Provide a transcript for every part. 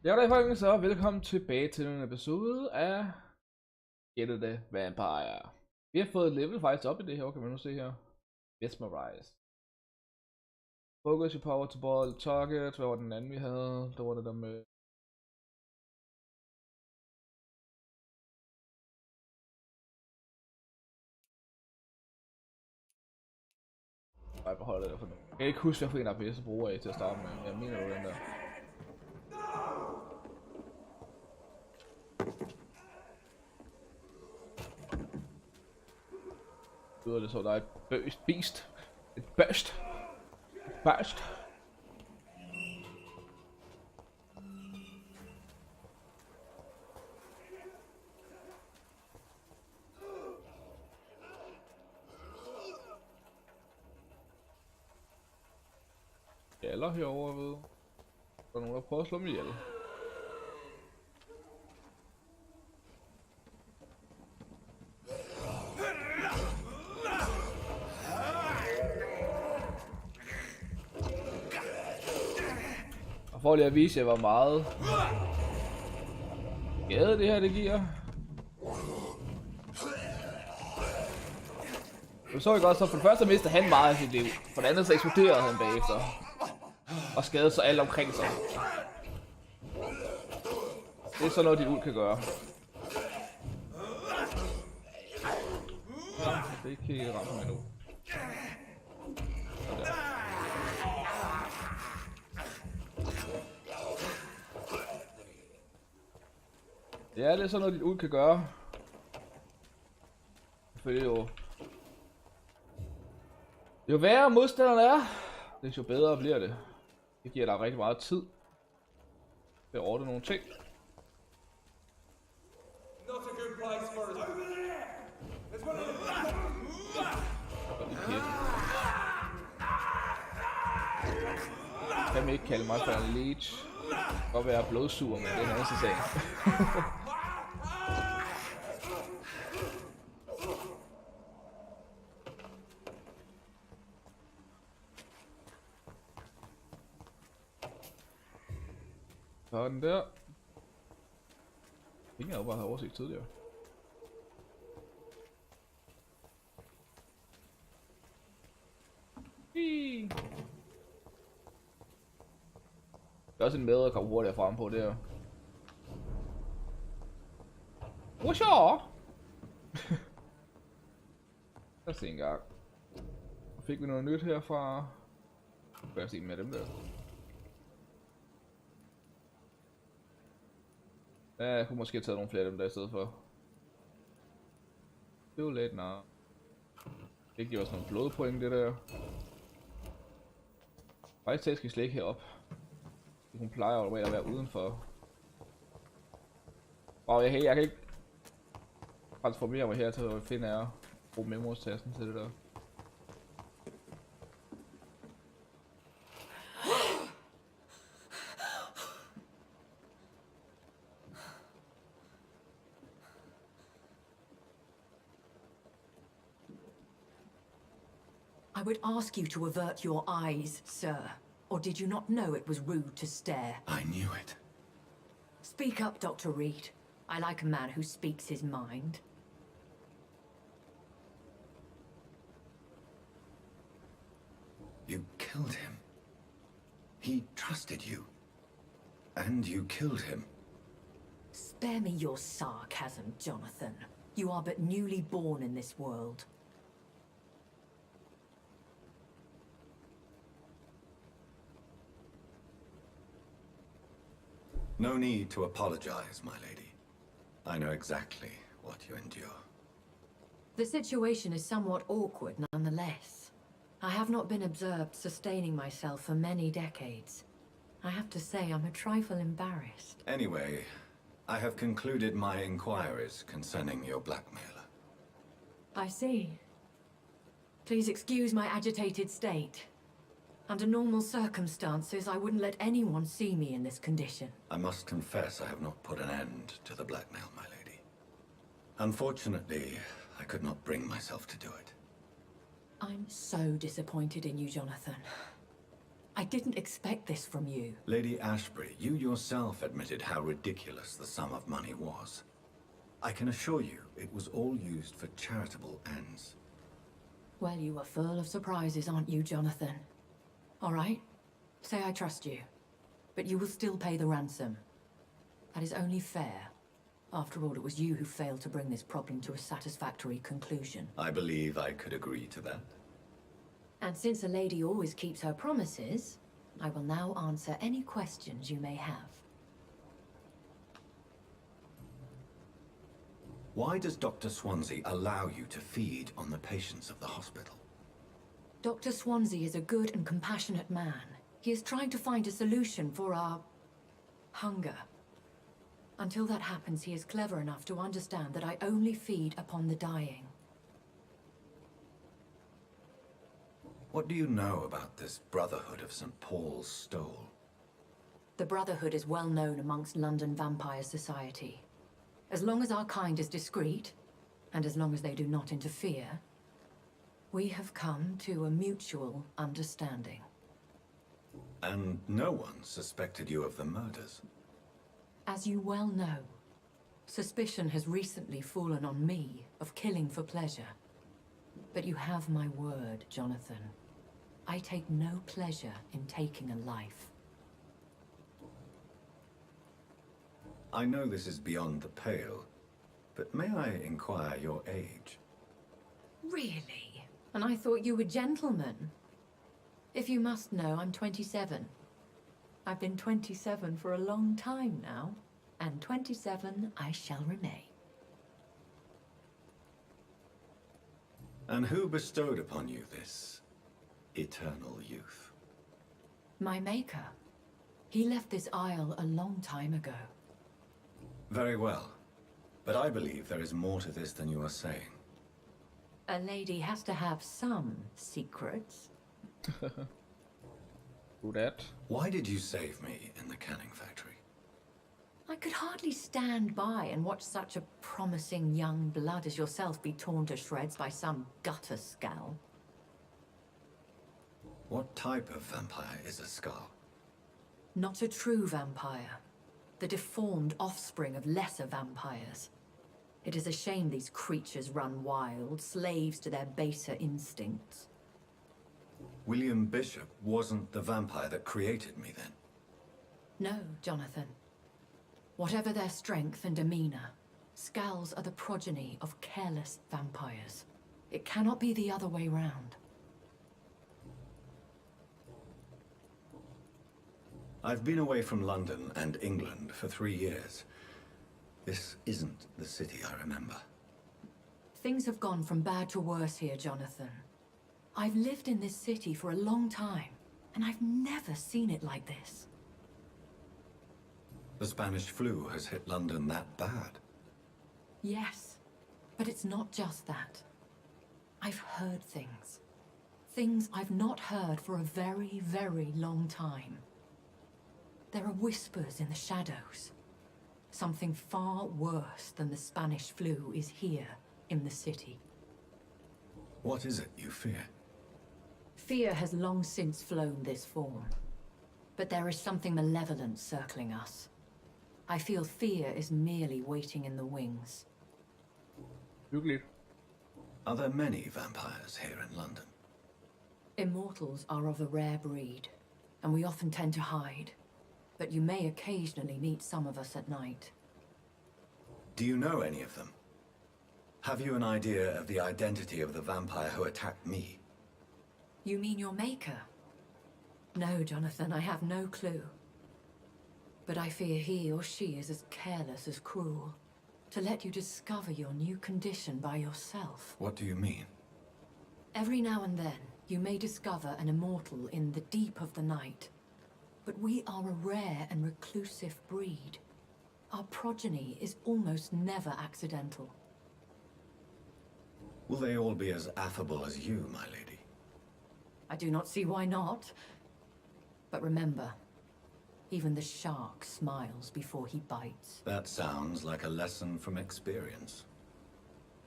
Ja, goddag folkens, så velkommen tilbage til en episode af Gætte Vampyr. Vi har fået level faktisk op i det her, kan man nu se her. Mesmerize. Focus your power to ball target. Hvad var den anden vi havde? Der var det der med... Nej, beholder det der for nu. Jeg kan ikke huske, hvad for en APS bruger af til at starte med. Jeg mener jo den der. Lyder det så, der er et beast. Et burst. Burst. Eller herovre ved. Der er nogen, der prøver at slå mig ihjel. Og for lige at vise jer, hvor meget skade det her det giver. Du så I godt, så for det første mistede han meget af sit liv. For det andet så eksploderede han bagefter. Og skadede så alle omkring sig. Det er sådan noget, dit uld kan gøre. Ja, det er ikke helt ramt mig nu. Ja, det er sådan noget, dit uld kan gøre. Selvfølgelig jo værre modstanderen er, jo bedre bliver det. Det giver dig rigtig meget tid til at ordne nogle ting. Kan man ikke kalde mig for en leech. Det kan godt være blodsur, men det er en anden sag. Sådan der. Ingen af jer bare har oversigt tidligere. Det er også en med at komme hurtigere frem på det her. What's Lad os se en gang. Fik vi noget nyt herfra? Kan jeg se med dem der? Ja, jeg kunne måske have taget nogle flere af dem der i stedet for. Det var lidt nej. Det giver os nogle blodpoint det der. Faktisk skal slet ikke herop. Hun plejer jo at være udenfor. Og jeg kan ikke transformere mig her til at finde af bruge memories-tasten til det der. I would ask you to avert your eyes, sir. Or did you not know it was rude to stare? I knew it. Speak up, Dr. Reed. I like a man who speaks his mind. You killed him. He trusted you. And you killed him. Spare me your sarcasm, Jonathan. You are but newly born in this world. No need to apologize, my lady. I know exactly what you endure. The situation is somewhat awkward nonetheless. I have not been observed sustaining myself for many decades. I have to say I'm a trifle embarrassed. Anyway, I have concluded my inquiries concerning your blackmailer. I see. Please excuse my agitated state. Under normal circumstances, I wouldn't let anyone see me in this condition. I must confess I have not put an end to the blackmail, my lady. Unfortunately, I could not bring myself to do it. I'm so disappointed in you, Jonathan. I didn't expect this from you. Lady Ashbury, you yourself admitted how ridiculous the sum of money was. I can assure you, it was all used for charitable ends. Well, you are full of surprises, aren't you, Jonathan? All right, say I trust you, but you will still pay the ransom. That is only fair. After all, it was you who failed to bring this problem to a satisfactory conclusion. I believe I could agree to that. And since a lady always keeps her promises, I will now answer any questions you may have. Why does Dr. Swansea allow you to feed on the patients of the hospital? Dr. Swansea is a good and compassionate man. He is trying to find a solution for our hunger. Until that happens, he is clever enough to understand that I only feed upon the dying. What do you know about this Brotherhood of St. Paul's Stole? The Brotherhood is well known amongst London vampire society. As long as our kind is discreet, and as long as they do not interfere, we have come to a mutual understanding. And no one suspected you of the murders? As you well know, suspicion has recently fallen on me of killing for pleasure. But you have my word, Jonathan. I take no pleasure in taking a life. I know this is beyond the pale, but may I inquire your age? Really? And I thought you were gentlemen. If you must know, I'm 27. I've been 27 for a long time now, and 27 I shall remain. And who bestowed upon you this eternal youth? My maker. He left this isle a long time ago. Very well, but I believe there is more to this than you are saying. A lady has to have some secrets. Do that. Why did you save me in the canning factory? I could hardly stand by and watch such a promising young blood as yourself be torn to shreds by some gutter skal. What type of vampire is a skal? Not a true vampire. The deformed offspring of lesser vampires. It is a shame these creatures run wild, slaves to their baser instincts. William Bishop wasn't the vampire that created me then? No, Jonathan. Whatever their strength and demeanor, skals are the progeny of careless vampires. It cannot be the other way round. I've been away from London and England for 3 years. This isn't the city I remember. Things have gone from bad to worse here, Jonathan. I've lived in this city for a long time, and I've never seen it like this. The Spanish flu has hit London that bad. Yes, but it's not just that. I've heard things. Things I've not heard for a very, very long time. There are whispers in the shadows. Something far worse than the Spanish flu is here in the city. What is it you fear? Fear has long since flown this form. But there is something malevolent circling us. I feel fear is merely waiting in the wings. Hyggeligt. Are there many vampires here in London? Immortals are of a rare breed, and we often tend to hide. But you may occasionally meet some of us at night. Do you know any of them? Have you an idea of the identity of the vampire who attacked me? You mean your maker? No, Jonathan, I have no clue. But I fear he or she is as careless as cruel. To let you discover your new condition by yourself. What do you mean? Every now and then, you may discover an immortal in the deep of the night. But we are a rare and reclusive breed. Our progeny is almost never accidental. Will they all be as affable as you, my lady? I do not see why not. But remember, even the shark smiles before he bites. That sounds like a lesson from experience.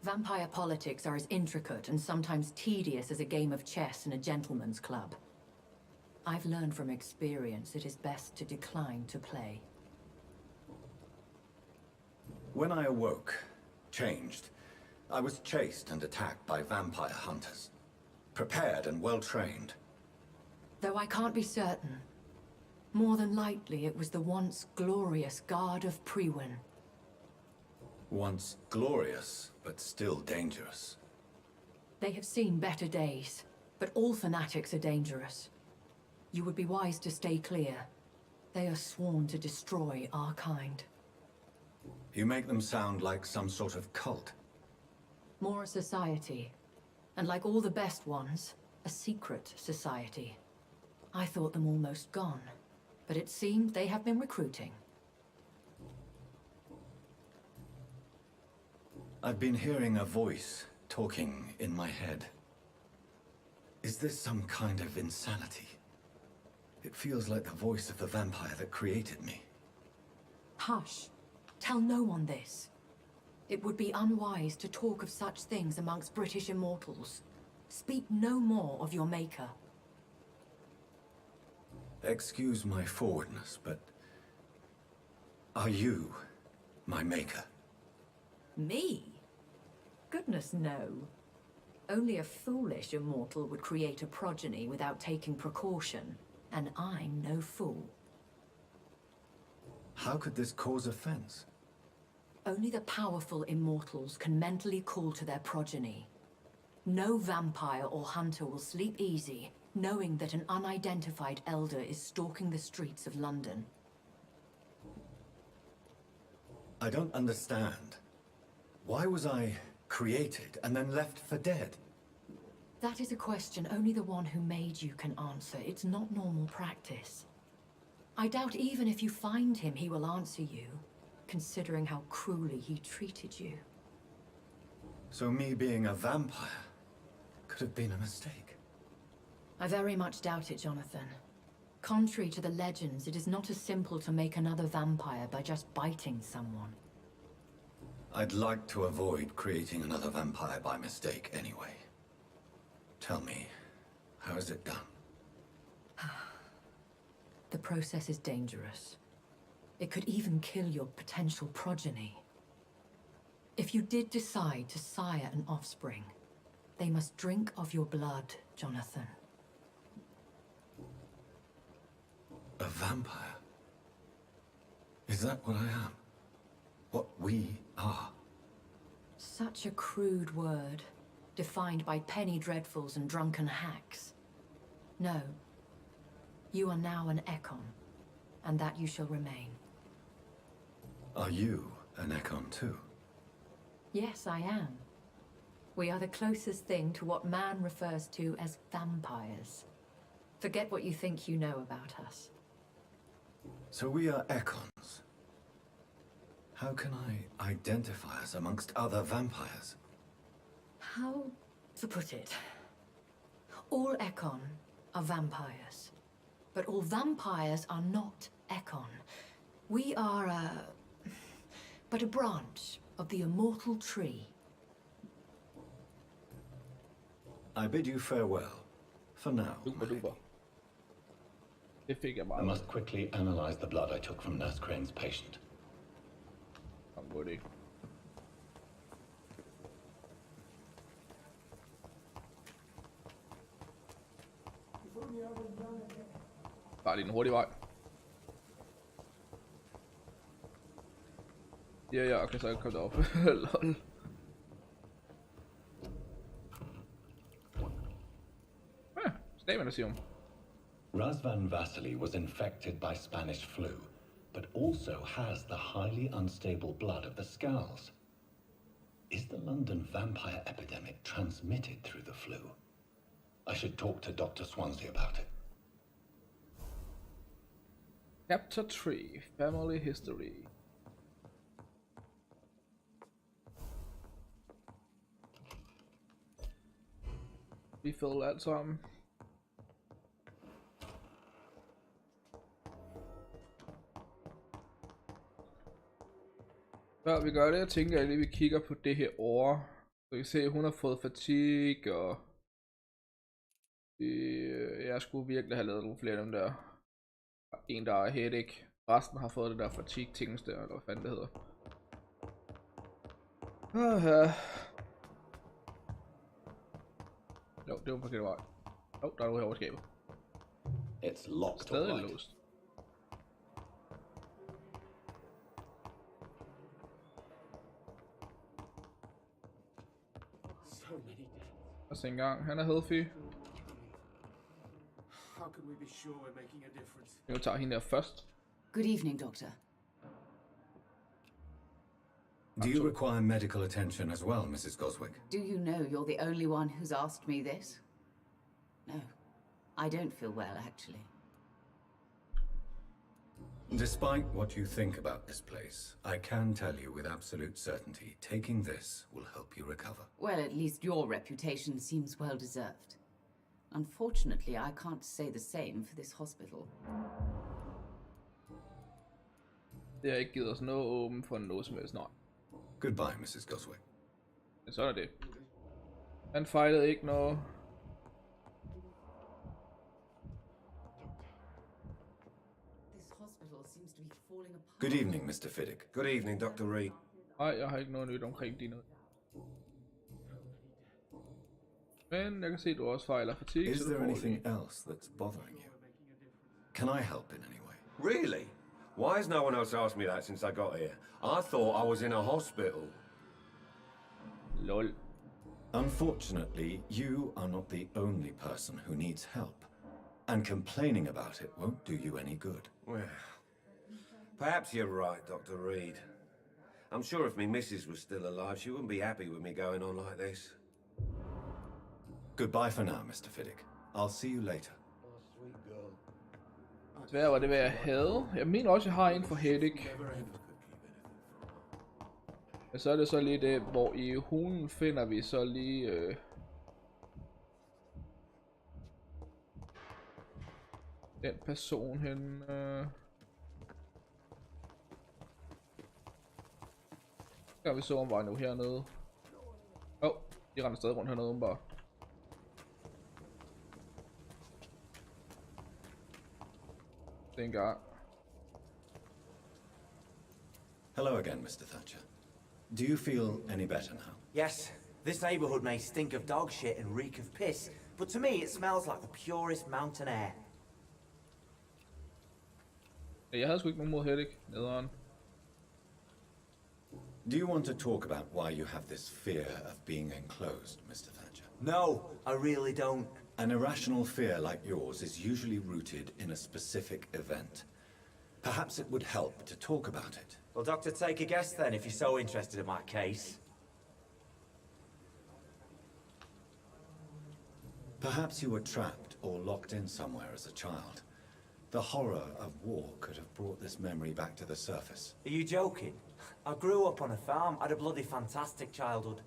Vampire politics are as intricate and sometimes tedious as a game of chess in a gentleman's club. I've learned from experience it is best to decline to play. When I awoke, changed, I was chased and attacked by vampire hunters. Prepared and well-trained. Though I can't be certain. More than likely it was the once glorious Guard of Priwen. Once glorious, but still dangerous. They have seen better days, but all fanatics are dangerous. You would be wise to stay clear. They are sworn to destroy our kind. You make them sound like some sort of cult. More a society. And like all the best ones, a secret society. I thought them almost gone, but it seemed they have been recruiting. I've been hearing a voice talking in my head. Is this some kind of insanity? It feels like the voice of the vampire that created me. Hush. Tell no one this. It would be unwise to talk of such things amongst British immortals. Speak no more of your maker. Excuse my forwardness, but... are you my maker? Me? Goodness, no. Only a foolish immortal would create a progeny without taking precaution, and I'm no fool. How could this cause offense? Only the powerful immortals can mentally call to their progeny. No vampire or hunter will sleep easy, knowing that an unidentified elder is stalking the streets of London. I don't understand. Why was I created and then left for dead? That is a question only the one who made you can answer. It's not normal practice. I doubt even if you find him, he will answer you, considering how cruelly he treated you. So me being a vampire could have been a mistake. I very much doubt it, Jonathan. Contrary to the legends, it is not as simple to make another vampire by just biting someone. I'd like to avoid creating another vampire by mistake anyway. Tell me, how is it done? The process is dangerous. It could even kill your potential progeny. If you did decide to sire an offspring, they must drink of your blood, Jonathan. A vampire? Is that what I am? What we are? Such a crude word, defined by penny dreadfuls and drunken hacks. No. You are now an Ekon, and that you shall remain. Are you an Ekon too? Yes, I am. We are the closest thing to what man refers to as vampires. Forget what you think you know about us. So we are Ekons. How can I identify us amongst other vampires? How to put it? All Ekon are vampires. But all vampires are not Ekon. We are but a branch of the immortal tree. I bid you farewell. For now. Super. Det fik jeg I meget. must quickly analyze the blood I took from Nurse Crane's patient. God idé. Bare lige en hurtig vej. Ja, okay, så jeg komme derop. Lol. Staminasium. Razvan Vasily was infected by Spanish flu, but also has the highly unstable blood of the Skulls. Is the London vampire epidemic transmitted through the flu? I should talk to Dr. Swansea about it. Chapter 3, Family History. Vi fælder alt sammen. Før vi gør det, jeg tænker jeg lige, vi kigger på det her år. Så vi kan se, at hun har fået fatigue og... Jeg skulle virkelig have lavet nogle flere af dem der. En der er headache. Resten har fået det der fatigue tings der, eller hvad fanden det hedder. Ja. Jo, det var på forkert vej. Der er noget her over skabet. It's locked, Stadig all right. låst. Og så engang, han er healthy. How can we be sure we're making a difference? Jeg tager hende der først. Good evening, Doctor. Do you require medical attention as well, Mrs. Goswick? Do you know you're the only one who's asked me this? No, I don't feel well, actually. Despite what you think about this place, I can tell you with absolute certainty, taking this will help you recover. Well, at least your reputation seems well deserved. Unfortunately, I can't say the same for this hospital. Det har ikke givet os noget åben for noget som helst. Nej. Goodbye, Mrs. Goswick. Men sådan er det. Han fejlede ikke noget. This hospital seems to be falling apart. Good evening, Mr. Fiddick. Good evening, Dr. Reed. Nej, jeg har ikke noget nyt omkring dine. Men jeg kan se, at du også fejler fatigue. Is så du there får anything lige. else that's bothering you? Can I help in any way? Really? Why has no one else asked me that since I got here? I thought I was in a hospital. Lol. Unfortunately, you are not the only person who needs help. And complaining about it won't do you any good. Well, perhaps you're right, Dr. Reed. I'm sure if me missus was still alive, she wouldn't be happy with me going on like this. Goodbye for now, Mr. Fiddick. I'll see you later. Desværre var det, hvad jeg havde. Jeg mener også, at jeg har en for headache. Men så er det så lige det, hvor i hulen finder vi så lige... den person hen... Skal vi så om vej nu hernede. De render stadig rundt hernede bare. Dengang. Hello again, Mr. Thatcher. Do you feel any better now? Yes, this neighborhood may stink of dog shit and reek of piss, but to me it smells like the purest mountain air. Jeg havde sgu ikke nogen mod headache nederen. Do you want to talk about why you have this fear of being enclosed, Mr. Thatcher? No, I really don't. An irrational fear like yours is usually rooted in a specific event. Perhaps it would help to talk about it. Well, Doctor, take a guess then if you're so interested in my case. Perhaps you were trapped or locked in somewhere as a child. The horror of war could have brought this memory back to the surface. Are you joking? I grew up on a farm, had a bloody fantastic childhood.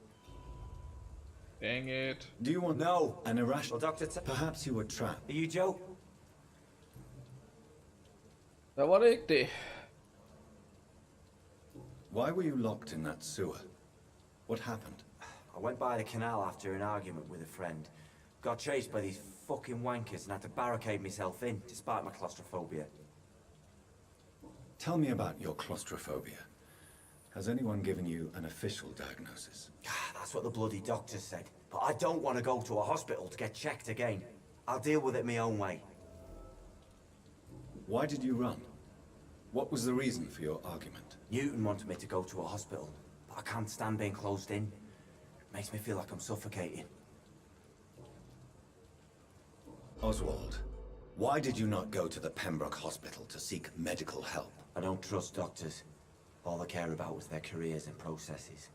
Dang it. Do you want No. an irrational... Well, Doctor, Perhaps you were trapped. are you joking? Der var det ikke det. Why were you locked in that sewer? What happened? I went by the canal after an argument with a friend. Got chased by these fucking wankers and had to barricade myself in, despite my claustrophobia. Tell me about your claustrophobia. Has anyone given you an official diagnosis? That's what the bloody doctor said. But I don't want to go to a hospital to get checked again. I'll deal with it my own way. Why did you run? What was the reason for your argument? Newton wanted me to go to a hospital, but I can't stand being closed in. It makes me feel like I'm suffocating. Oswald, why did you not go to the Pembroke Hospital to seek medical help? I don't trust doctors. All they care about was their careers and processes.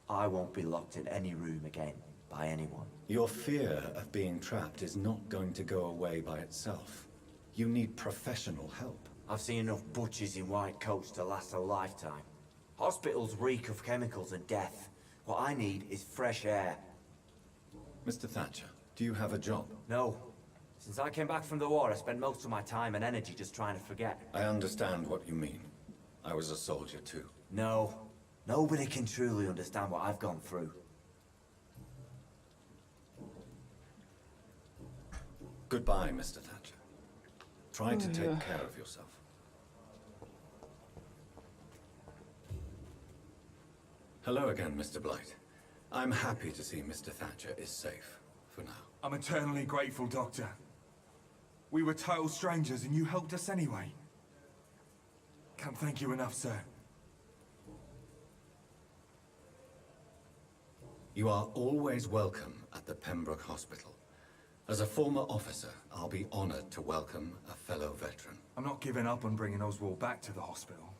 I won't be locked in any room again by anyone. Your fear of being trapped is not going to go away by itself. You need professional help. I've seen enough butchers in white coats to last a lifetime. Hospitals reek of chemicals and death. What I need is fresh air. Mr. Thatcher, do you have a job? No. Since I came back from the war, I spent most of my time and energy just trying to forget. I understand what you mean. I was a soldier too. No. Nobody can truly understand what I've gone through. Goodbye, Mr. Thatcher. Try to take care of yourself. Hello again, Mr. Blight. I'm happy to see Mr. Thatcher is safe, for now. I'm eternally grateful, Doctor. We were total strangers and you helped us anyway. Can't thank you enough, sir. You are always welcome at the Pembroke Hospital. As a former officer, I'll be honored to welcome a fellow veteran. I'm not giving up on bringing Oswald back to the hospital.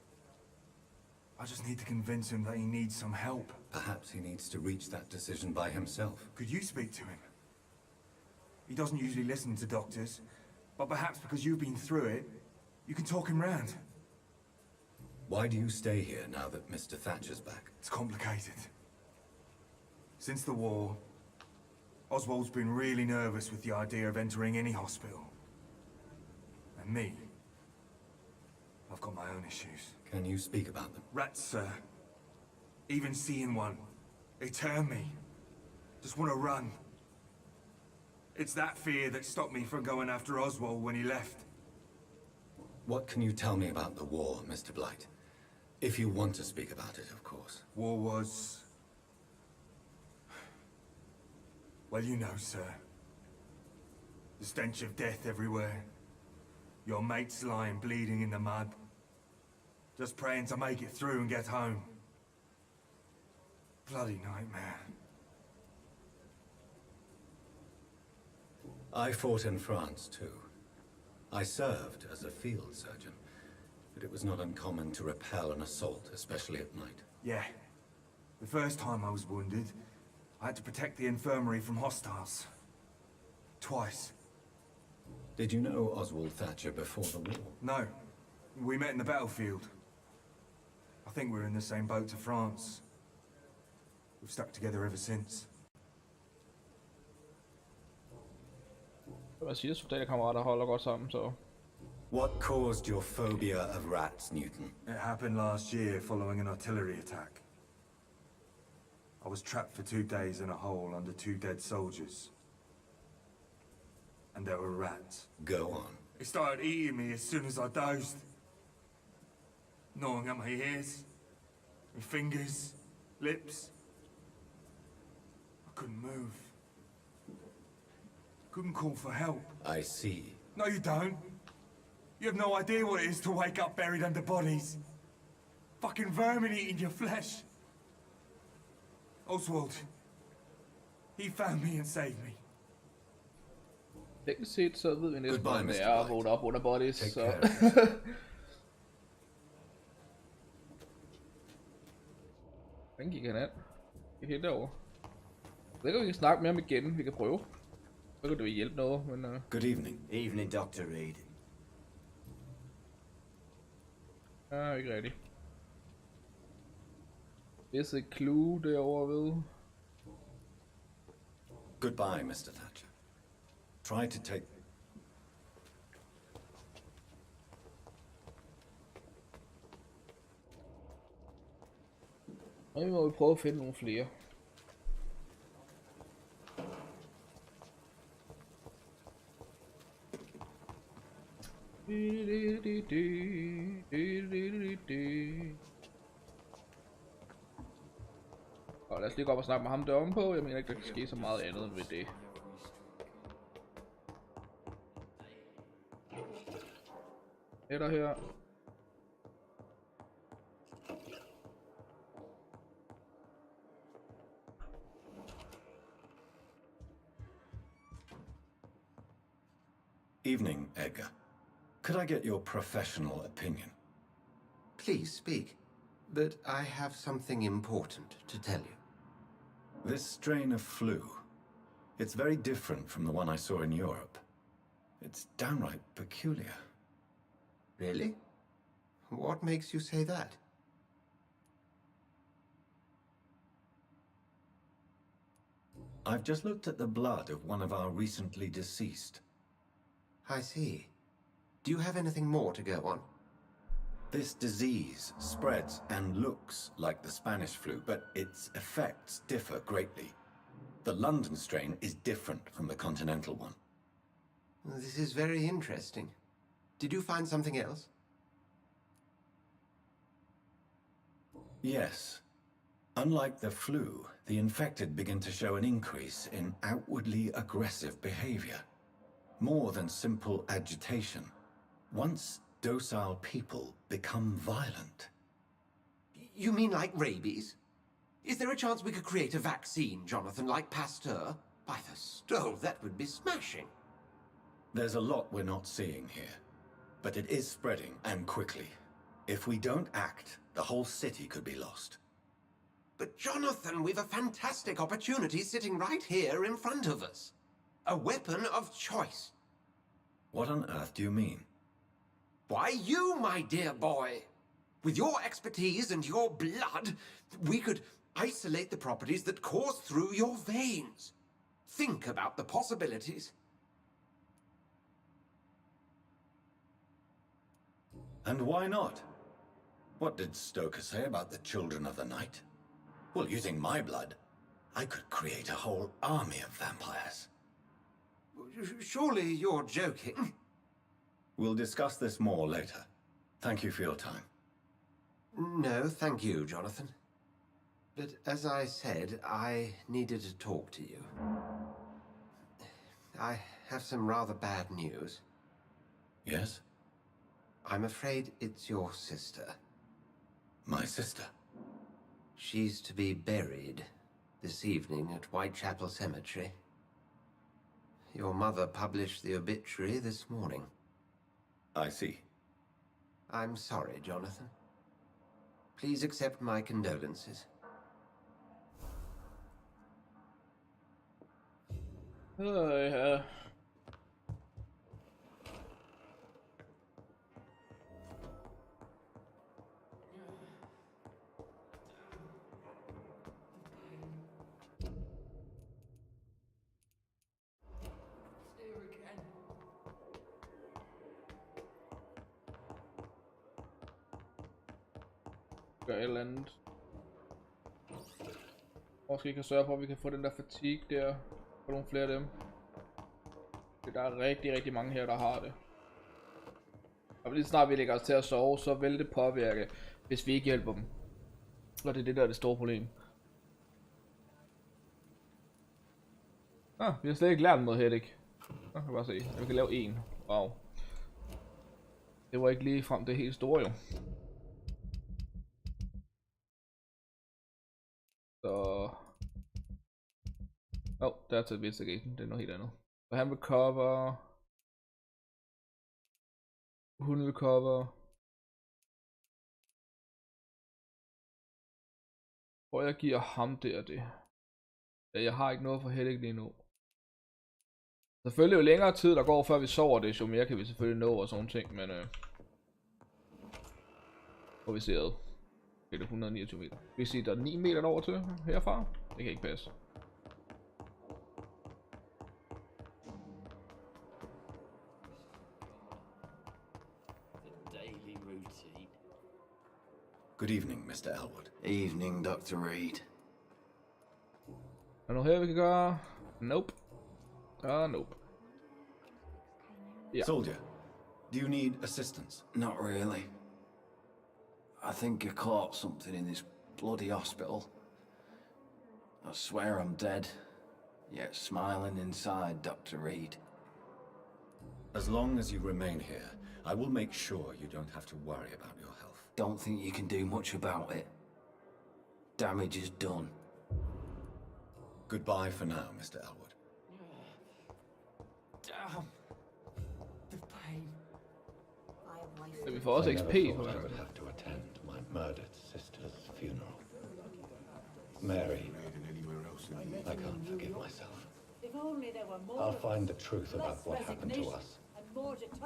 I just need to convince him that he needs some help. Perhaps he needs to reach that decision by himself. Could you speak to him? He doesn't usually listen to doctors, but perhaps because you've been through it, you can talk him round. Why do you stay here now that Mr. Thatcher's back? It's complicated. Since the war, Oswald's been really nervous with the idea of entering any hospital. And me, I've got my own issues. Can you speak about them? Rats, sir. Even seeing one, they turn me. Just want to run. It's that fear that stopped me from going after Oswald when he left. What can you tell me about the war, Mr. Blight? If you want to speak about it, of course. War was... well, you know, sir. The stench of death everywhere. Your mates lying bleeding in the mud. Just praying to make it through and get home. Bloody nightmare. I fought in France, too. I served as a field surgeon, but it was not uncommon to repel an assault, especially at night. Yeah. The first time I was wounded, I had to protect the infirmary from hostiles. Twice. Did you know Oswald Thatcher before the war? No. We met in the battlefield. I think we're in the same boat to France. We've stuck together ever since. Jeg siger, soldaterkammerater holder godt sammen, så... What caused your phobia of rats, Newton? It happened last year following an artillery attack. I was trapped for 2 days in a hole under 2 dead soldiers. And there were rats. Go on. They started eating me as soon as I dozed. Gnawing at my ears, my fingers, lips. I couldn't move. Couldn't call for help. I see. No, you don't. You have no idea what it is to wake up buried under bodies. Fucking vermin eating your flesh. Oswald. He found me and saved me. Teknisk set, så ved vi næsten, Goodbye, om det Mr. er at Blight. vågne op under bodies, Take så... care. Hvordan gik han an? Det er helt derovre. Jeg ved ikke, om vi kan snakke med ham igen. Vi kan prøve. Så kan det jo hjælpe noget, men... Good evening. Evening, Dr. Reed. Ja, ikke rigtigt. There's a clue derovre ved. Goodbye, Mr. Thatcher. Try to take... Og vi må jo prøve at finde nogle flere. Og lad os lige gå op og snakke med ham deromme på. Jeg mener ikke, der kan ske så meget andet end ved det. Eller her. Evening, Edgar. Could I get your professional opinion? Please speak, but I have something important to tell you. This strain of flu, it's very different from the one I saw in Europe. It's downright peculiar. Really? What makes you say that? I've just looked at the blood of one of our recently deceased. I see. Do you have anything more to go on? This disease spreads and looks like the Spanish flu, but its effects differ greatly. The London strain is different from the continental one. This is very interesting. Did you find something else? Yes. Unlike the flu, the infected begin to show an increase in outwardly aggressive behavior. More than simple agitation. Once docile people become violent. You mean like rabies? Is there a chance we could create a vaccine, Jonathan, like Pasteur? By the stove, that would be smashing. There's a lot we're not seeing here. But it is spreading, and quickly. If we don't act, the whole city could be lost. But Jonathan, we've a fantastic opportunity sitting right here in front of us. A weapon of choice. What on earth do you mean? Why, you, my dear boy. With your expertise and your blood, we could isolate the properties that course through your veins. Think about the possibilities. And why not? What did Stoker say about the Children of the Night? Well, using my blood, I could create a whole army of vampires. Surely you're joking. We'll discuss this more later. Thank you for your time. No, thank you, Jonathan. But as I said, I needed to talk to you. I have some rather bad news. Yes? I'm afraid it's your sister. My sister? She's to be buried this evening at Whitechapel Cemetery. Your mother published the obituary this morning. I see. I'm sorry, Jonathan. Please accept my condolences. Ja. Gør et eller andet. Måske kan sørge for, at vi kan få den der fatigue der. Få nogle flere af dem. Der er rigtig mange her, der har det. Og lige snart vi lægger os til at sove, så vil det påvirke, hvis vi ikke hjælper dem. Og det er det, der er det store problem. Vi har slet ikke lært noget headache. Jeg kan bare se, vi kan lave en. Wow. Det var ikke lige frem det helt store jo. Så... der er til investigation, det er noget helt andet. Og han vil cover... Hun vil cover... Og jeg giver ham det. Ja, jeg har ikke noget for headache lige nu. Selvfølgelig jo længere tid der går før vi sover det, jo mere kan vi selvfølgelig nå og sådan ting, men hvor vi ser det. Det er 129 meter. Vi siger der er 9 meter over til herfra. Det kan ikke passe. Good evening, Mr. Elwood. Evening, Dr. Reed. Er der noget her vi kan gøre? Nope. Nope. Yeah. Soldier, do you need assistance? Not really. I think I caught something in this bloody hospital. I swear I'm dead, yet smiling inside, Dr. Reed. As long as you remain here, I will make sure you don't have to worry about your health. Don't think you can do much about it. Damage is done. Goodbye for now, Mr. Elwood. Damn. The pain. Så vi får også XP. I would have to attend my murdered sister's funeral. Mary, I can't forgive myself. I'll find the truth about what happened to us.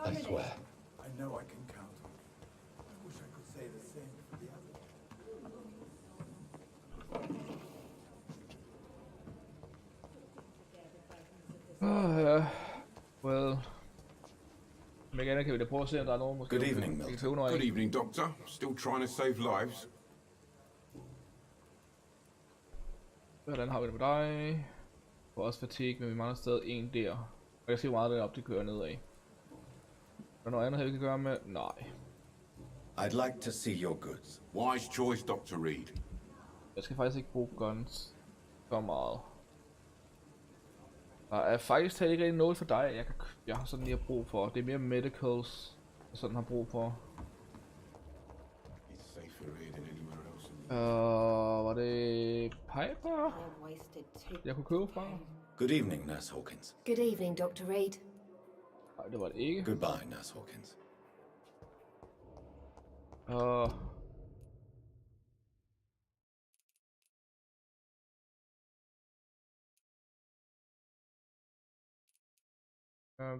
I swear. I know I can count on you. I wish I could say the same for the others. Ja. Well. Men igen kan vi da prøve at se, om der er nogen måske... Good evening, Milton. Good evening, Doctor. Still trying to save lives? Hvordan har vi det med dig? For også fatigue, men vi mangler stadig en der. Og jeg ser meget deroppe, de kører nedad. Er der noget andet her, vi kan gøre med? Nej. I'd like to see your goods. Wise choice, Dr. Reed. Jeg skal faktisk ikke bruge guns så meget. Der er faktisk ikke rigtig noget for dig, jeg har sådan lige har brug for. Det er mere medicals, jeg sådan har brug for. Var det Piper, jeg kunne købe fra? Good evening, Nurse Hawkins. Good evening, Dr. Reed. Nej, det var det ikke. Goodbye, Nurse Hawkins.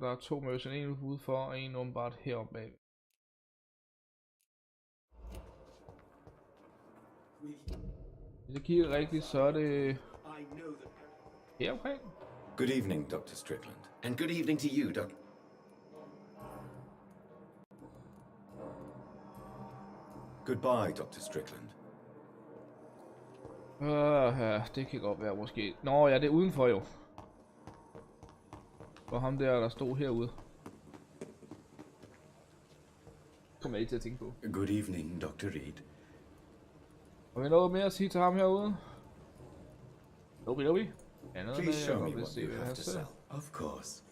Der er 2 møs, en ude for og en åbenbart heroppe bag. Hvis jeg kigger rigtigt, så er det her omkring. Good evening, Dr. Strickland. And good evening to you, Doc. Goodbye, Dr. Strickland. Ja, det kan godt være måske. Nå ja, det er udenfor jo. For ham der stod herude. Kom jeg ikke til at tænke på. Good evening, Dr. Reed. Har vi noget mere at sige til ham herude? Nobi. Please show me what you have to sell. Of course.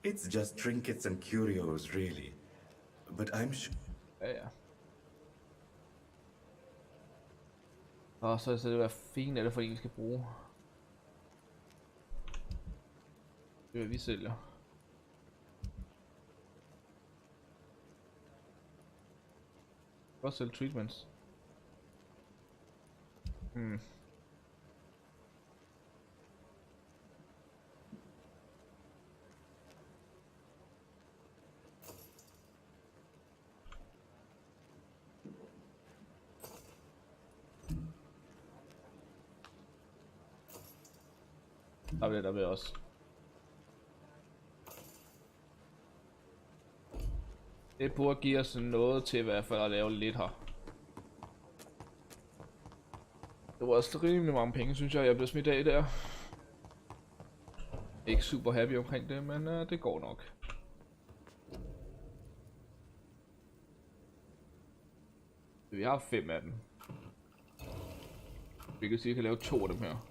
It's just trinkets and curios, really. But I'm sure... Ja. Og så det være fint, er det for en, vi skal bruge. Det er hvad vi sælger. Også sælge treatments. Der bliver der ved også. Det burde give os noget til i hvert fald at lave lidt her. Det var også rimelig mange penge, synes jeg blev smidt af der. Ikke super happy omkring det, men det går nok. Vi har 5 af dem. Vi kan sige, at vi kan lave 2 af dem her.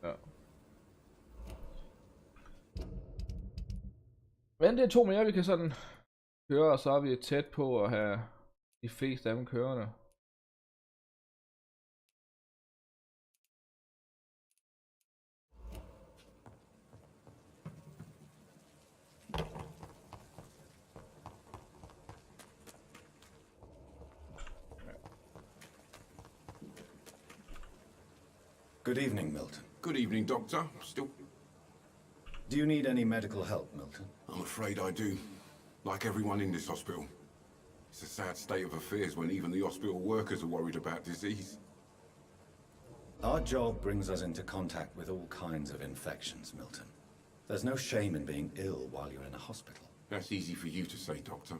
Ja. Men det er 2 mere, vi kan sådan køre, og så er vi tæt på at have de fleste af dem kørende. Good evening, Milton. Good evening, Doctor. Still... Do you need any medical help, Milton? I'm afraid I do. Like everyone in this hospital. It's a sad state of affairs when even the hospital workers are worried about disease. Our job brings us into contact with all kinds of infections, Milton. There's no shame in being ill while you're in a hospital. That's easy for you to say, Doctor.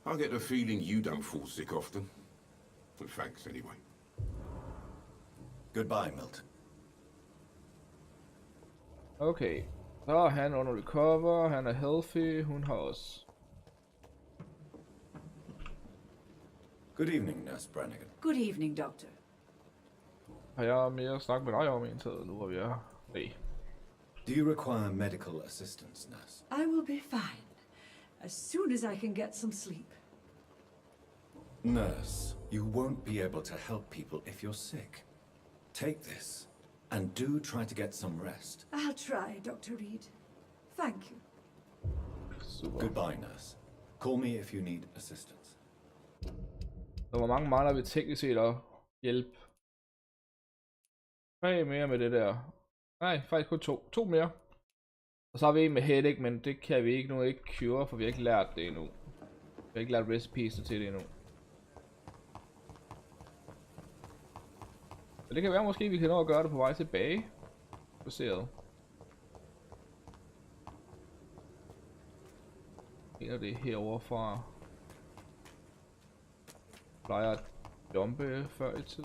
I get the feeling you don't fall sick often. But thanks anyway. Goodbye, Milton. Okay, så er han under recover, han er healthy, hun har også. Good evening, Nurse Brannigan. Good evening, Doctor. Har jeg mere at snakke med dig om indtaget, nu hvor vi er? Nej. Do you require medical assistance, Nurse? I will be fine. As soon as I can get some sleep. Nurse, you won't be able to help people if you're sick. Take this, and do try to get some rest. I'll try, Dr. Reed. Thank you. Super. Goodbye, Nurse. Call me if you need assistance. Så hvor mange mangler vi teknisk set at hjælpe? 3 mere med det der. Nej, faktisk kun 2. 2 mere. Og så har vi en med headache, men det kan vi ikke nu ikke cure, for vi har ikke lært det endnu. Vi har ikke lært recipes til det endnu. Men det kan være måske, vi kan nå at gøre det på vej tilbage. Baseret. En af det herovre fra. Plejer at jumpe før i tid.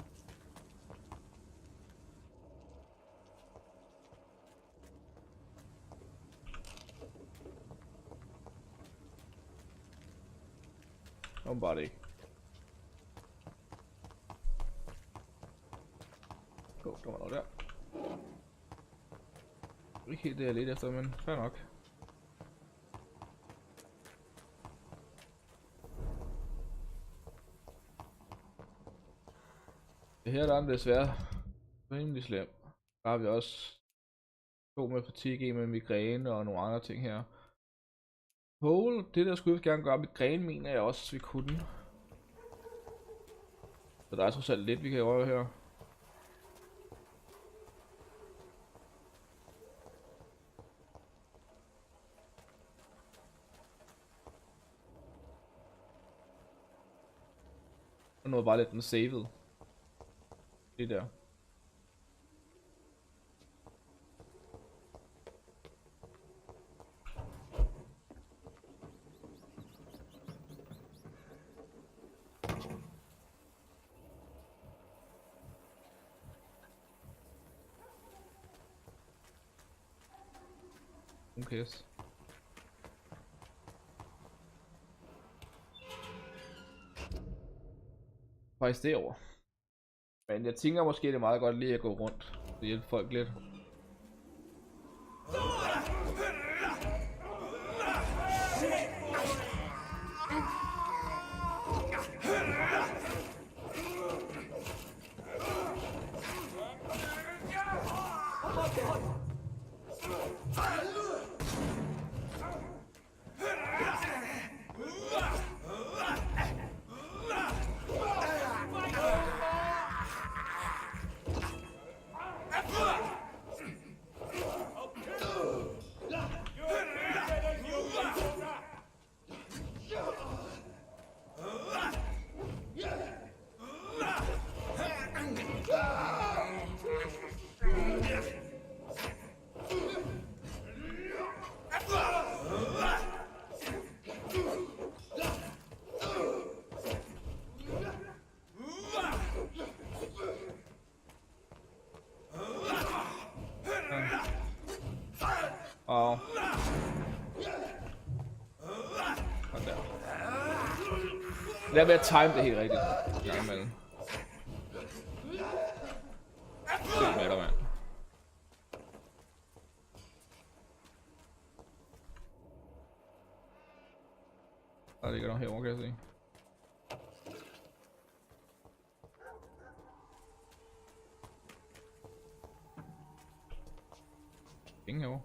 Åbenbart ikke. Go, der var noget der. Ikke helt det jeg lidt efter, men fair nok. Det her der er desværre rimelig slem. Der har vi også to med fatigue, med migræne og nogle andre ting her. Det der skulle vi gerne gøre migræne, mener jeg også vi kunne. Så der er trods alt lidt vi kan gøre her. Og nu er bare lidt den saved. Det der. Okay. Faktisk derovre. Men jeg tænker måske det er meget godt lige at gå rundt og hjælpe folk lidt. Og det er ved at time det helt rigtigt. Ja, men det med dig, mand. Der ligger noget herovre, kan jeg se. Ingen herovre.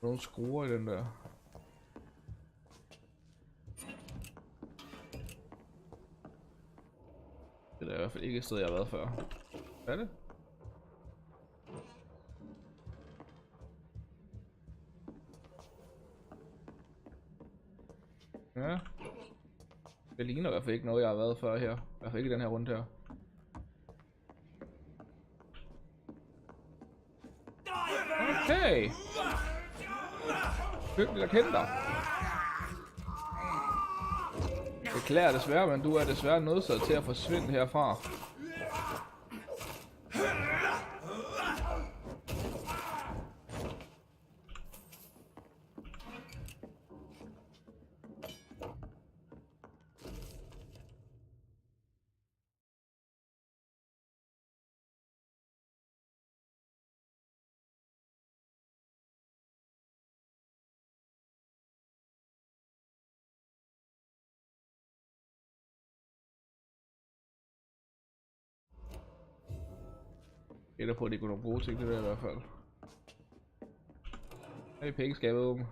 Nogle skruer i den der. Det er i hvert fald ikke et sted jeg har været før. Hvad er det? Ja. Det ligner i hvert fald ikke noget jeg har været før her. I hvert fald ikke i den her runde her. Okay. Hyggeligt at kende dig. Beklager desværre, men du er desværre nødsaget til at forsvinde herfra. Eller på at det kunne nogle gode ting, det der i hvert fald. Her er pengeskabet åben.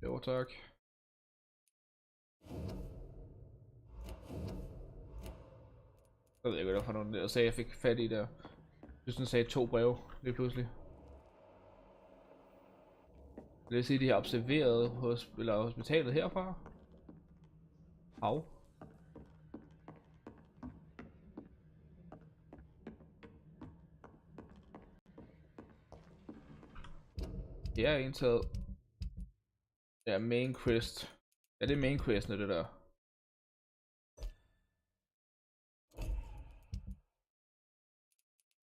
Jo, tak. Jeg ved ikke, hvad der var for nogen der sagde, jeg fik fat i der. Jeg synes, den sagde 2 breve lige pludselig. Det vil sige, de har observeret hospitalet herfra. Au. Det er indtaget. Ja, main quest. Ja, det er main questen, det der.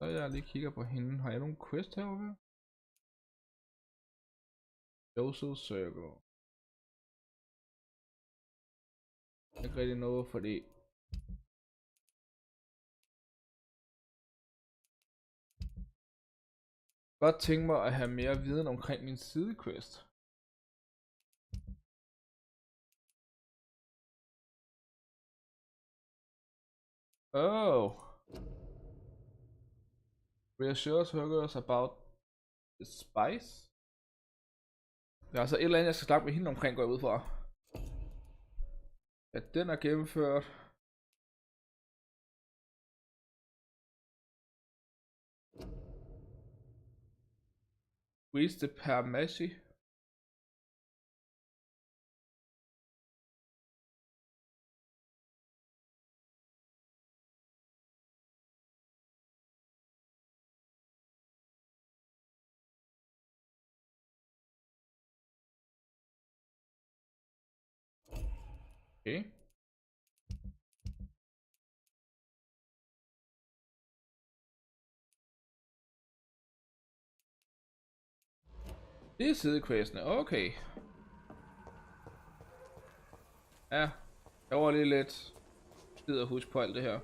Så jeg lige kigger på hende. Har jeg nogen quest herovre? Social Circle. Ikke rigtig noget, fordi godt tænke mig at have mere viden omkring min sidequest. Oh. Reassures Huggers about the spice. Det er altså et eller andet, jeg skal snakke med hende omkring, går jeg ud fra. At den er gennemført. Squeeze the permasi. Okay. Det er sidequestene, okay. Ja, jeg var lige lidt tid at huske på alt det her.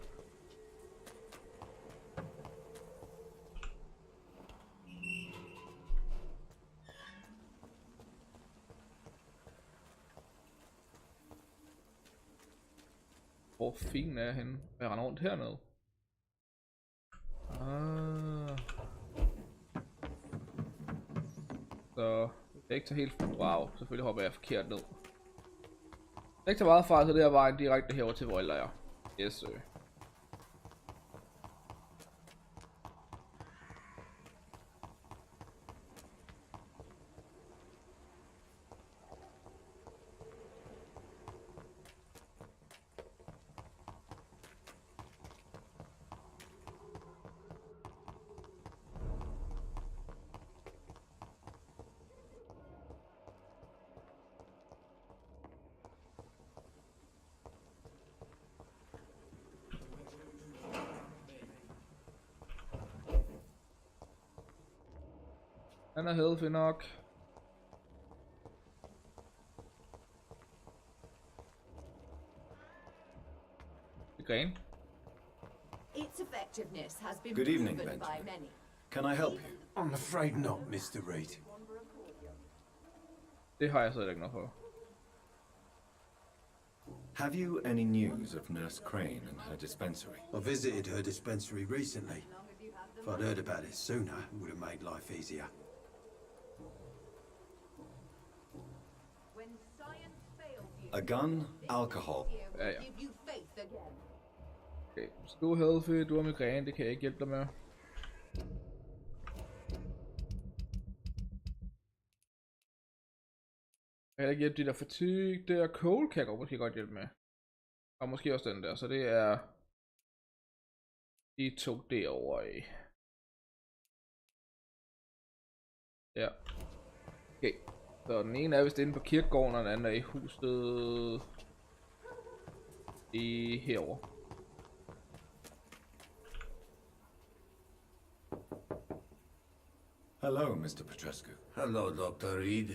Hvor fin er jeg henne? Jeg render rundt hernede. Så det er ikke så helt... Wow, selvfølgelig hopper jeg forkert ned. Det er ikke så meget fart, så det er vejen direkte herover til, hvor alle er. Yes, sir. Han er healthy nok. Gren. Its effectiveness has been Good evening, proven by Benjamin. many. Can I help you? I'm afraid not, Mr. Reed. Det har jeg så ikke noget for. Have you any news of Nurse Crane and her dispensary? I visited her dispensary recently. If I'd heard about it sooner, it would have made life easier. When science fails you, A gun, alcohol. Ja, ja. give you faith again. Okay, så du er healthy, du har migræne, det kan jeg ikke hjælpe dig med. Jeg kan ikke hjælpe de der fatigue, der cold kan jeg måske godt hjælpe med. Og måske også den der, så det er de to derovre i. Ja. Okay, så den ene er vist inde på kirkegården, og den anden er i huset i herovre. Hello, Mr. Petrescu. Hello, Dr. Reed.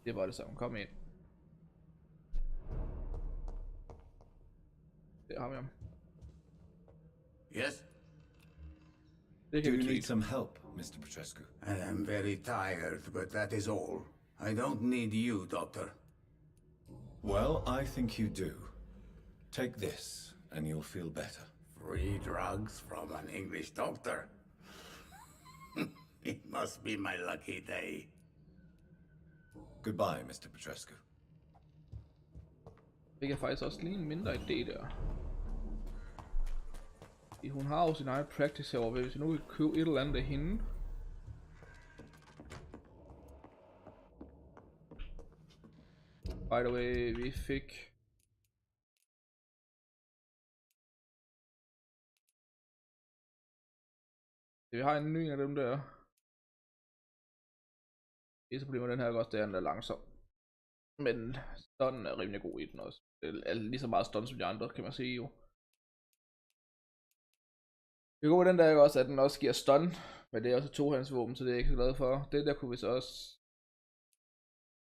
Det var det samme. Kom ind. Det har vi ham. Yes? Do you need some help, Mr. Petrescu? I am very tired, but that is all. I don't need you, Doctor. Well, I think you do. Take this, and you'll feel better. Free drugs from an English doctor. It must be my lucky day. Goodbye, Mr. Petrescu. Det kan faktisk også lige en mindre idé der. Fordi hun har jo sin egen practice herovre, hvis vi nu kan købe et eller andet af hende. By the way, vi fik... Vi har en ny af dem der. Det er så problemet med den her også, det er, den er langsom. Men stunnen er rimelig god i den også. Det er lige så meget stun som de andre, kan man sige jo. Det gode den der er også, at den også giver stun, men det er også et tohandsvåben, så det er jeg ikke så glad for. Det der kunne vi så også...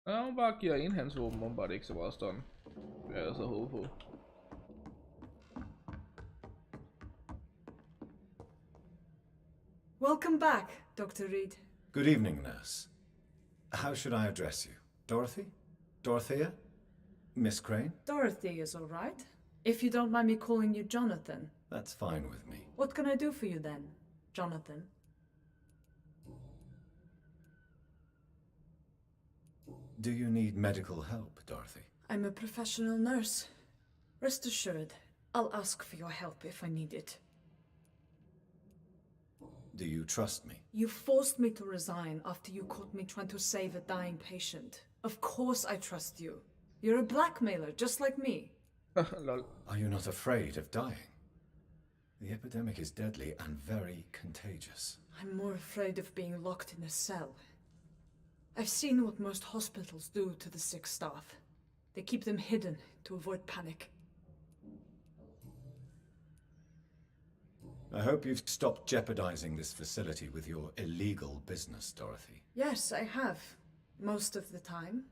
Ja, hun bare giver enhandsvåben, hun bare ikke så meget stun. Det er jeg så håbe på. Welcome back, Dr. Reed. Good evening, nurse. How should I address you? Dorothy? Dorothea? Miss Crane? Dorothy is all right. If you don't mind me calling you Jonathan. That's fine with me. What can I do for you then, Jonathan? Do you need medical help, Dorothy? I'm a professional nurse. Rest assured, I'll ask for your help if I need it. Do you trust me? You forced me to resign after you caught me trying to save a dying patient. Of course I trust you. You're a blackmailer, just like me. Lol. Are you not afraid of dying? The epidemic is deadly and very contagious. I'm more afraid of being locked in a cell. I've seen what most hospitals do to the sick staff. They keep them hidden to avoid panic. I hope you've stopped jeopardizing this facility with your illegal business, Dorothy. Yes, I have. Most of the time.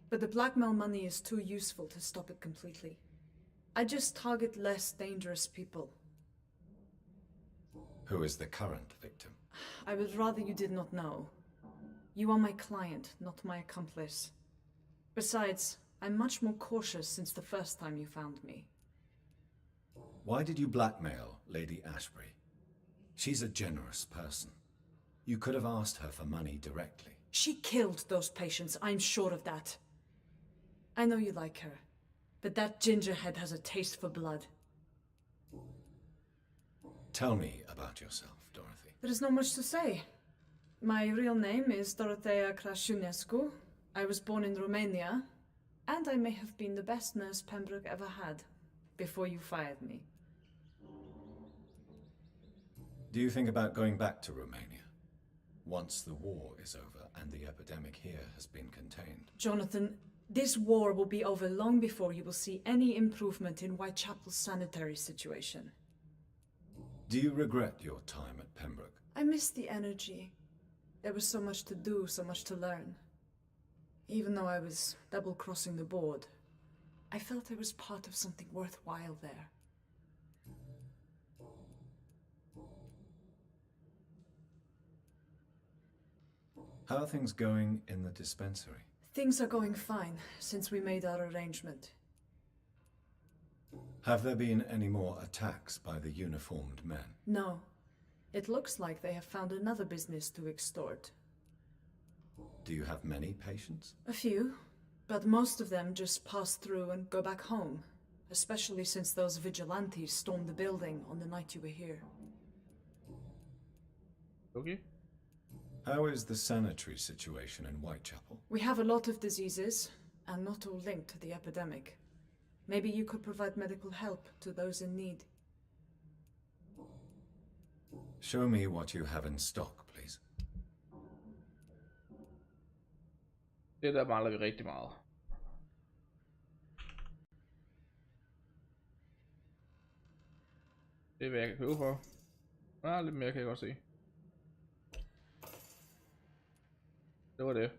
But the blackmail money is too useful to stop it completely. I just target less dangerous people. Who is the current victim? I would rather you did not know. You are my client, not my accomplice. Besides, I'm much more cautious since the first time you found me. Why did you blackmail Lady Ashbury? She's a generous person. You could have asked her for money directly. She killed those patients, I'm sure of that. I know you like her, but that gingerhead has a taste for blood. Tell me about yourself, Dorothy. There is not much to say. My real name is Dorothea Crasciunescu. I was born in Romania, and I may have been the best nurse Pembroke ever had, before you fired me. Do you think about going back to Romania? Once the war is over and the epidemic here has been contained. Jonathan, this war will be over long before you will see any improvement in Whitechapel's sanitary situation. Do you regret your time at Pembroke? I miss the energy. There was so much to do, so much to learn. Even though I was double-crossing the board, I felt I was part of something worthwhile there. How are things going in the dispensary? Things are going fine since we made our arrangement. Have there been any more attacks by the uniformed men? No. It looks like they have found another business to extort. Do you have many patients? A few, but most of them just pass through and go back home, especially since those vigilantes stormed the building on the night you were here. Okay. How is the sanitary situation in Whitechapel? We have a lot of diseases, and not all linked to the epidemic. Maybe you could provide medical help to those in need. Show me what you have in stock, please. Det der mangler vi rigtig meget. Det er hvad jeg kan købe for. Lidt mere kan jeg godt se. Det var det.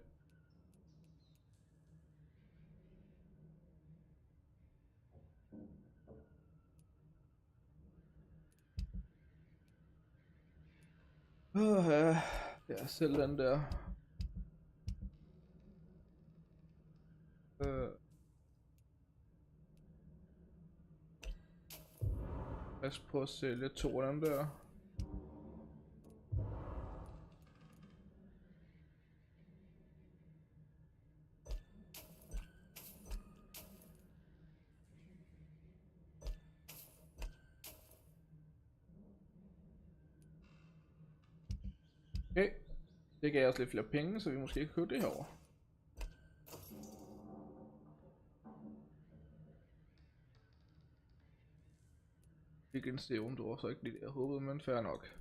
Ja, det er selv den der. Lad os prøve at sælge 2 af dem der. Okay, det gav os lidt flere penge, så vi måske kan købe det herovre. Igen steven, du var så ikke lige det jeg håbede, men fair nok.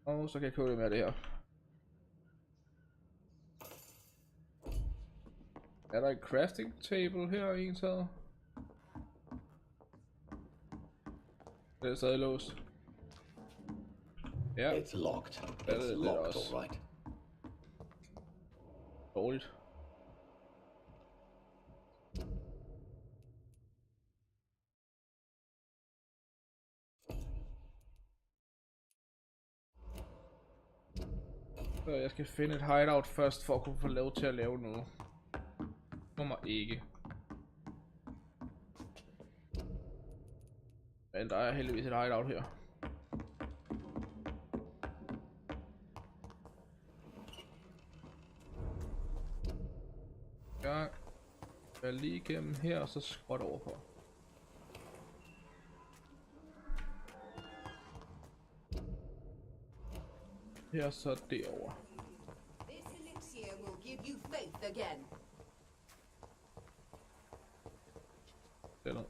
Og så kan jeg købe det med det her. Er der en crafting table her i en taget? Det er stadig låst. Ja. It's locked. Ja, It's det er locked, også all right. dårligt. Så jeg skal finde et hideout først, for at kunne få lov til at lave noget. Nummer ikke. Men der er heldigvis et hideout her. Ja. Jeg lige igennem her, og så skråt overfor. Her så derovre. This elixir will give you faith again. Eller.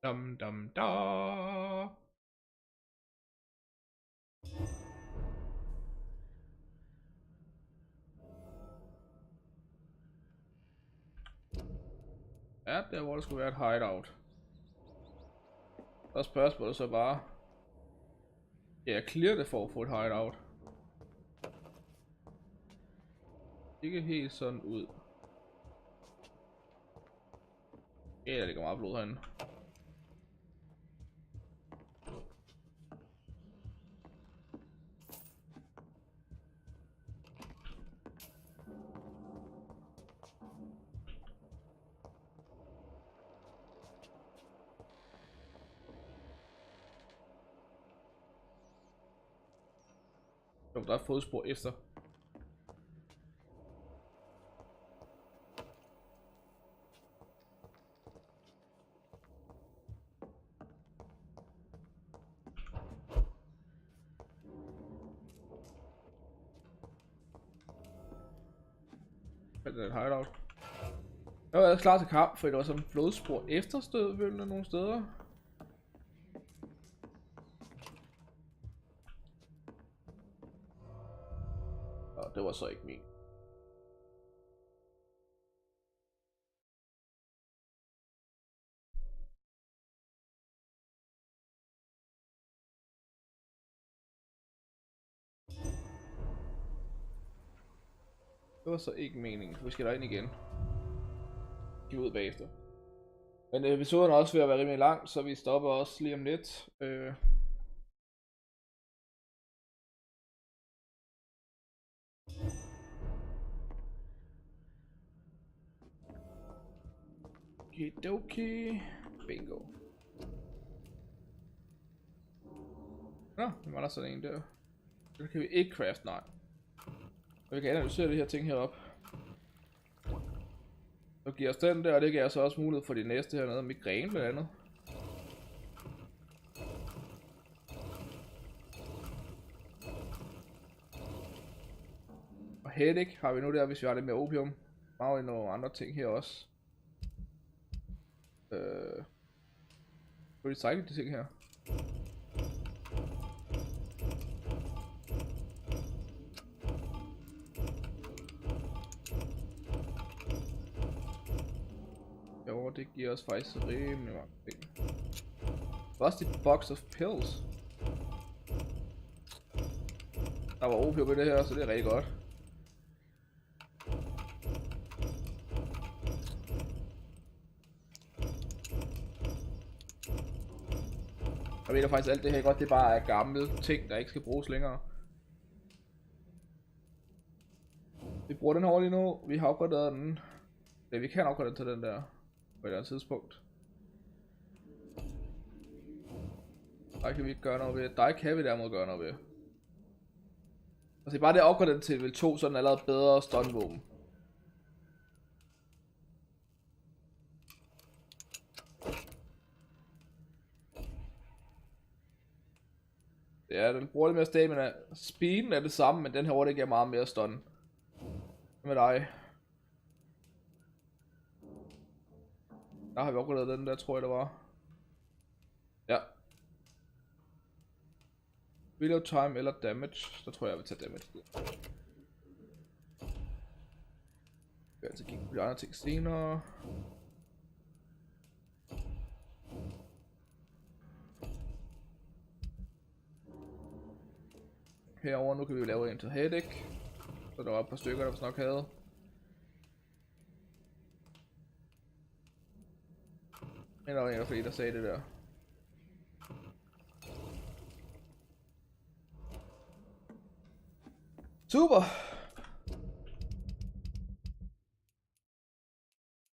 Dum dum da. Ja, der hvor der skulle være et hideout. Og spørgsmålet så bare, ja, jeg clear det for at få et hideout. Ikke helt sådan ud. Ja, der ligger meget blod herinde. Jo, der er fodspor efter. Det er et hideout. Jeg var klar til kamp, for det var sådan flodspor efterstødvølende nogle steder. Og det var så ikke min. Det var så ikke meningen. Vi skal derind igen. Giv ud bagefter. Men episoden er også ved at være rimelig lang, så vi stopper også lige om lidt. Okidoki. Bingo. Nå, nu var der sådan en der. Så kan vi ikke craft, nej. Og vi kan analysere det her ting heroppe. Så giver os den der, og det giver os også mulighed for de næste hernede. Migræne blandt andet. Og headache har vi nu der, hvis vi har lidt mere opium. Har vi nogle andre ting her også. Recycle de ting her. Jo, det giver os faktisk rimelig mange ting. Rusty box of pills. Der var opium i det her, så det er rigtig godt. Jeg ved faktisk alt det her godt, det bare er gamle ting, der ikke skal bruges længere. Vi bruger den her lige nu, vi har opgraderet den. Ja, vi kan opgradere til den der på et andet tidspunkt. Der kan vi ikke gøre noget ved. Der kan vi derimod gøre noget ved. Altså bare det at opgradere den til level 2, så er den allerede bedre stunvåben. Ja, den bruger lidt mere stamina. Speeden er det samme, men den her det giver meget mere stun. Med dig. Der har vi opgraderet den der, tror jeg det var. Ja. Reload time eller damage. Så tror jeg vil tage damage. Jeg vil altså kigge på de andre ting senere. Herover nu kan vi jo lave en til headache. Så der var et par stykker, der nok havde. Men der var en af flere, der sagde det der. Super!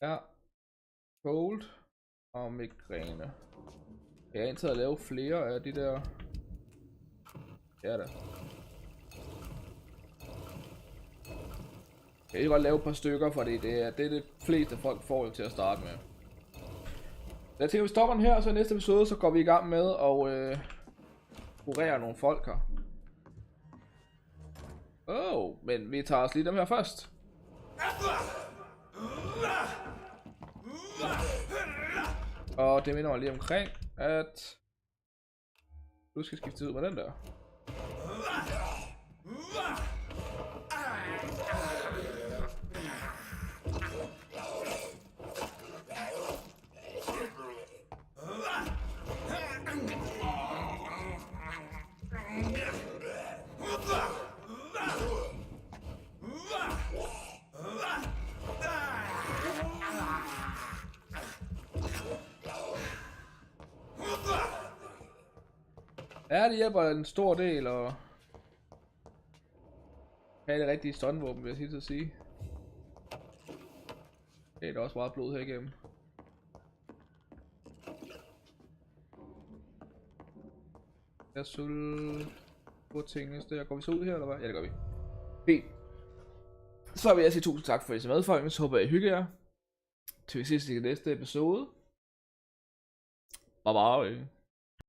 Ja. Cold og migræne. Jeg har indtaget at lave flere af de der. Ja da. Jeg kan godt lave et par stykker, fordi det er det fleste folk får til at starte med. Jeg tænker, vi stopper den her, og så i næste episode, så går vi i gang med at kurere nogle folk her. Men vi tager os lige dem her først. Og det minder mig lige omkring, at du skal skifte ud med den der. Ja, det hjælper en stor del at have det rigtige stunvåben, vil jeg sige til at sige. Det er der også meget blod her igennem. Jeg skulle på tingene der. Går vi så ud her, eller hvad? Ja, det gør vi. Fint. Så vil jeg sige tusind tak for at I så med, folkens. Så håber jeg, I hygger jer. Til vi ses i næste episode. Bye bye.